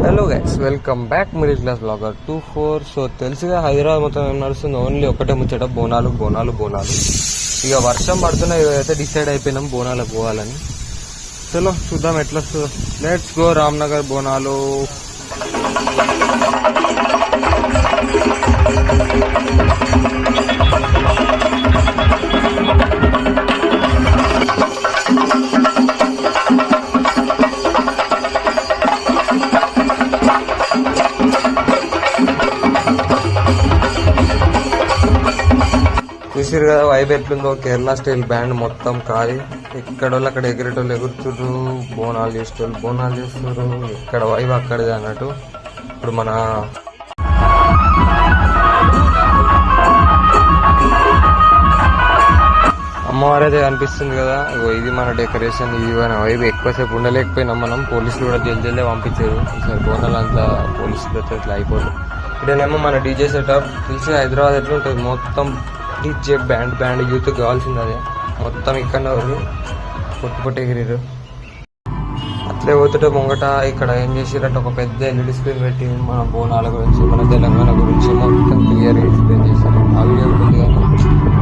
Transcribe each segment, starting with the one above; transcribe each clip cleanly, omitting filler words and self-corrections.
Hello guys, welcome back middle class blogger 24. So తెలుసుగా హైదరాబాద్ మొత్తం ఏం నడుస్తుంది, ఓన్లీ ఒకటే ముచ్చట, బోనాలు బోనాలు బోనాలు. ఇక వర్షం పడుతున్నాయి, అయితే డిసైడ్ అయిపోయినాం బోనాలకు పోవాలని. చలో చూద్దాం ఎట్లా వస్తుందో. Let's go Ramnagar Bonalu. చూసారు కదా వైబ్ ఎట్లుందో, కేరళ స్టైల్ బ్యాండ్ మొత్తం కాలి, ఇక్కడ వాళ్ళు అక్కడ ఎగిరేటోళ్ళు ఎగురుతుర్రు, బోనాలు చేసేటోళ్ళు బోనాలు చేస్తున్నారు, ఇక్కడ వైబ్ అక్కడదే అన్నట్టు. ఇప్పుడు మన అమ్మవారు అయితే కనిపిస్తుంది కదా, ఇది మన డెకరేషన్. ఇది మన వైబ్ ఎక్కువసేపు ఉండలేకపోయినాం మనం, పోలీసులు కూడా జల్దీ పంపించారు. ఈసారి బోనాలు అంతా పోలీసులతో ఇట్లా అయిపోతుంది. ఇక్కడేమో మన డీజే సెటప్. తెలిసి హైదరాబాద్ ఎట్లుంటుంది, మొత్తం డీజే బ్యాండ్ యూత్ కావాల్సింది అదే. మొత్తం ఇక్కడ పొట్టి ఎగిరిరు. అట్లే పోతుంటే ముంగట ఇక్కడ ఏం చేసిరంటే ఒక పెద్ద ఎల్ఈడి స్క్రీన్ పెట్టి మన బోనాల గురించి, మన తెలంగాణ గురించి మొత్తం క్లియర్గా ఎక్స్ప్లెయిన్ చేశారు. ఆ వీడియో ఉంటుంది కానీ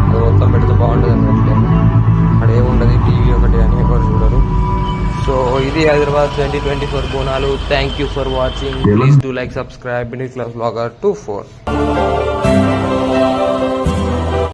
అది మొత్తం పెడితే బాగుంటుంది అన్నట్లే. అక్కడ ఏముండదు, టీవీ ఒకటి అని ఎవరు చూడరు. సో ఇది Hyderabad 2024 Bonalu. Thank you for watching. Please do like, subscribe. Middle class blogger 24.